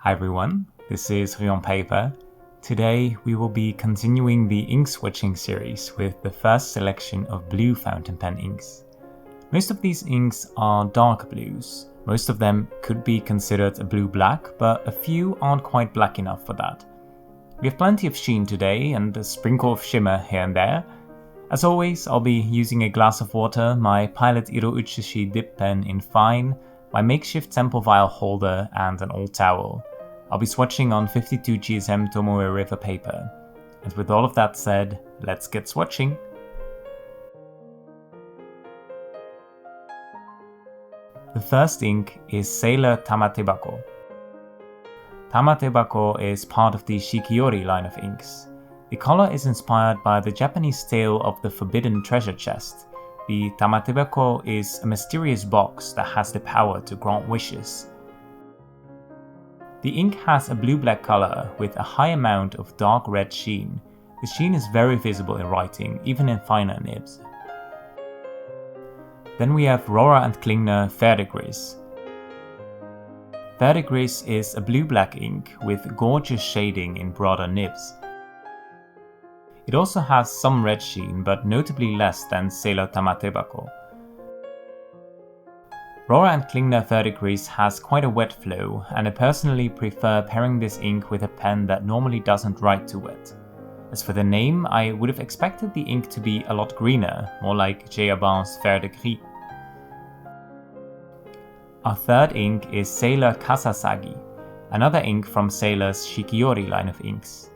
Hi everyone, this is Rion Paper. Today we will be continuing the ink swatching series with the first selection of blue fountain pen inks. Most of these inks are dark blues. Most of them could be considered a blue-black, but a few aren't quite black enough for that. We have plenty of sheen today and a sprinkle of shimmer here and there. As always, I'll be using a glass of water, my Pilot Iro Uchishi dip pen in fine, my makeshift sample vial holder and an old towel. I'll be swatching on 52 GSM Tomoe River paper. And with all of that said, let's get swatching! The first ink is Sailor Tamatebako. Tamatebako is part of the Shikiori line of inks. The color is inspired by the Japanese tale of the forbidden treasure chest. The Tamatebako is a mysterious box that has the power to grant wishes. The ink has a blue-black color with a high amount of dark red sheen. The sheen is very visible in writing, even in finer nibs. Then we have Rohrer and Klingner Verdigris. Verdigris is a blue-black ink with gorgeous shading in broader nibs. It also has some red sheen, but notably less than Sailor Tamatebako. Rohrer and Klingner Verdigris has quite a wet flow, and I personally prefer pairing this ink with a pen that normally doesn't write too wet. As for the name, I would have expected the ink to be a lot greener, more like Jayabin's Verdigris. Our third ink is Sailor Kasasagi, another ink from Sailor's Shikiori line of inks.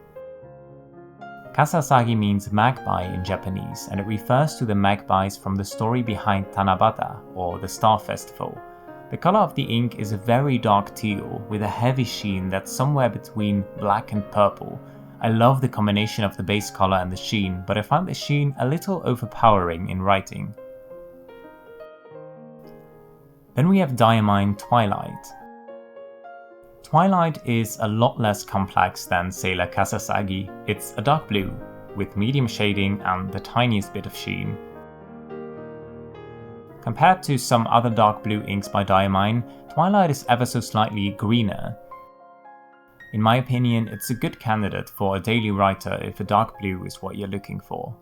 Kasasagi means magpie in Japanese, and it refers to the magpies from the story behind Tanabata, or the Star Festival. The color of the ink is a very dark teal, with a heavy sheen that's somewhere between black and purple. I love the combination of the base color and the sheen, but I found the sheen a little overpowering in writing. Then we have Diamine Twilight. Twilight is a lot less complex than Sailor Kasasagi. It's a dark blue, with medium shading and the tiniest bit of sheen. Compared to some other dark blue inks by Diamine, Twilight is ever so slightly greener. In my opinion, it's a good candidate for a daily writer if a dark blue is what you're looking for.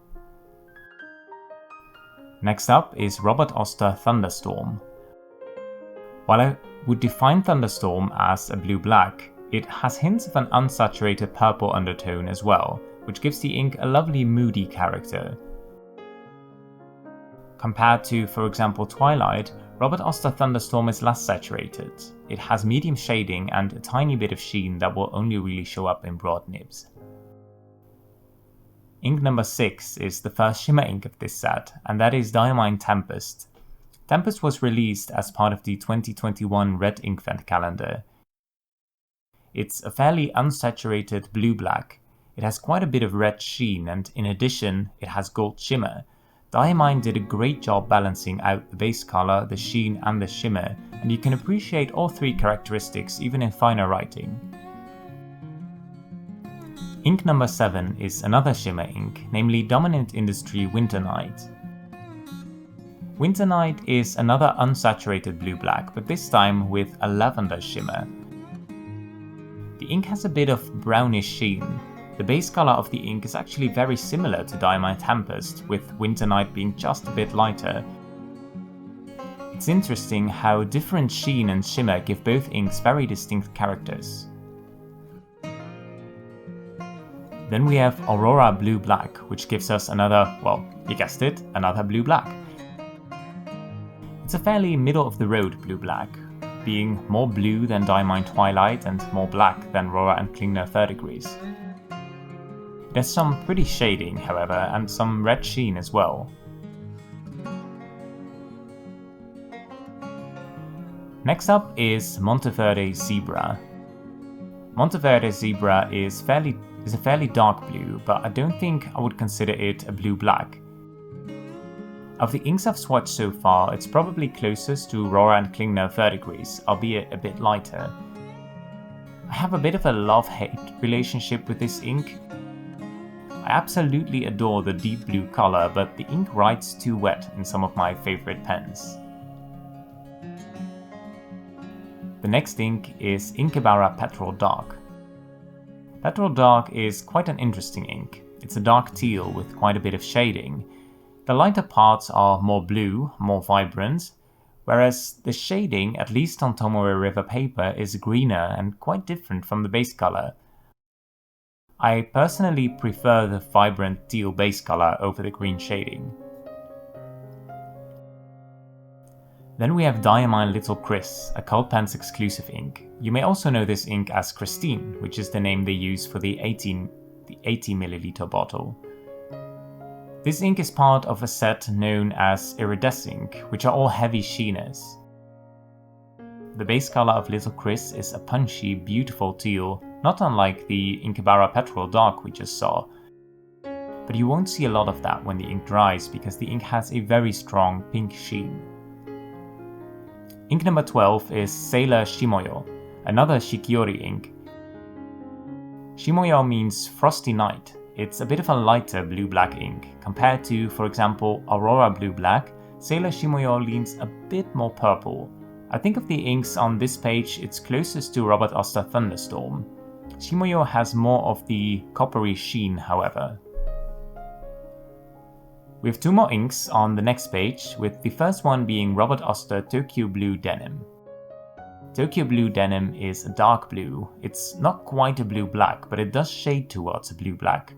Next up is Robert Oster Thunderstorm. While I would define Thunderstorm as a blue-black, it has hints of an unsaturated purple undertone as well, which gives the ink a lovely moody character. Compared to, for example, Twilight, Robert Oster Thunderstorm is less saturated. It has medium shading and a tiny bit of sheen that will only really show up in broad nibs. Ink number 6 is the first shimmer ink of this set, and that is Diamine Tempest. Tempest was released as part of the 2021 Red Inkvent calendar. It's a fairly unsaturated blue-black. It has quite a bit of red sheen, and in addition, it has gold shimmer. Diamine did a great job balancing out the base color, the sheen and the shimmer, and you can appreciate all three characteristics even in finer writing. Ink number 7 is another shimmer ink, namely Dominant Industry Winter Night. Winter Night is another unsaturated blue-black, but this time with a lavender shimmer. The ink has a bit of brownish sheen. The base color of the ink is actually very similar to Diamine Tempest, with Winter Night being just a bit lighter. It's interesting how different sheen and shimmer give both inks very distinct characters. Then we have Aurora Blue-Black, which gives us another, well, you guessed it, another blue-black. It's a fairly middle-of-the-road blue-black, being more blue than Diamine Twilight and more black than Rohrer and Klingner Verdigris. It has some pretty shading, however, and some red sheen as well. Next up is Monteverde Zebra. Monteverde Zebra is a fairly dark blue, but I don't think I would consider it a blue-black. Of the inks I've swatched so far, it's probably closest to Rohrer and Klingner Verdigris, albeit a bit lighter. I have a bit of a love-hate relationship with this ink. I absolutely adore the deep blue color, but the ink writes too wet in some of my favorite pens. The next ink is Inkebara Petrol Dark. Petrol Dark is quite an interesting ink. It's a dark teal with quite a bit of shading. The lighter parts are more blue, more vibrant, whereas the shading, at least on Tomoe River paper, is greener and quite different from the base color. I personally prefer the vibrant teal base color over the green shading. Then we have Diamine Little Chris, a Cult Pens exclusive ink. You may also know this ink as Christine, which is the name they use for the 80ml bottle. This ink is part of a set known as Iridescent, which are all heavy sheeners. The base color of Little Chris is a punchy, beautiful teal, not unlike the Inkebara Petrol Dark we just saw. But you won't see a lot of that when the ink dries because the ink has a very strong pink sheen. Ink number 12 is Sailor Shimoyo, another Shikiori ink. Shimoyo means frosty night. It's a bit of a lighter blue-black ink. Compared to, for example, Aurora blue-black, Sailor Shimoyo leans a bit more purple. I think of the inks on this page, it's closest to Robert Oster Thunderstorm. Shimoyo has more of the coppery sheen, however. We have two more inks on the next page, with the first one being Robert Oster Tokyo Blue Denim. Tokyo Blue Denim is a dark blue. It's not quite a blue-black, but it does shade towards a blue-black.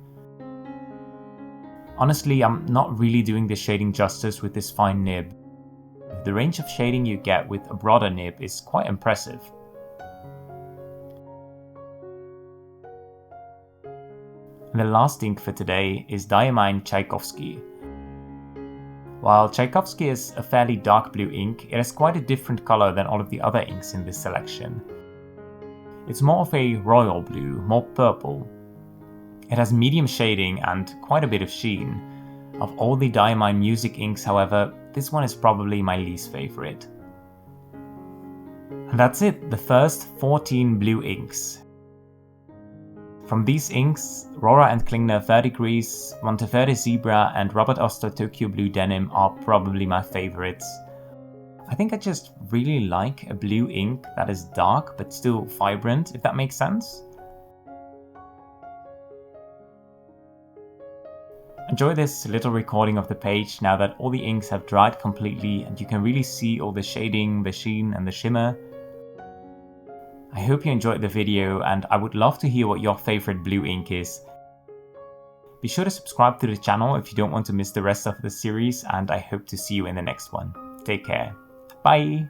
Honestly, I'm not really doing the shading justice with this fine nib. The range of shading you get with a broader nib is quite impressive. And the last ink for today is Diamine Tchaikovsky. While Tchaikovsky is a fairly dark blue ink, it has quite a different color than all of the other inks in this selection. It's more of a royal blue, more purple. It has medium shading and quite a bit of sheen. Of all the Diamine music inks, however, this one is probably my least favorite. And that's it, the first 14 blue inks. From these inks, Rohrer and Klingner Verdigris, Monteverde Zebra and Robert Oster Tokyo Blue Denim are probably my favorites. I think I just really like a blue ink that is dark but still vibrant, if that makes sense. Enjoy this little recording of the page now that all the inks have dried completely and you can really see all the shading, the sheen and the shimmer. I hope you enjoyed the video and I would love to hear what your favorite blue ink is. Be sure to subscribe to the channel if you don't want to miss the rest of the series, and I hope to see you in the next one. Take care. Bye!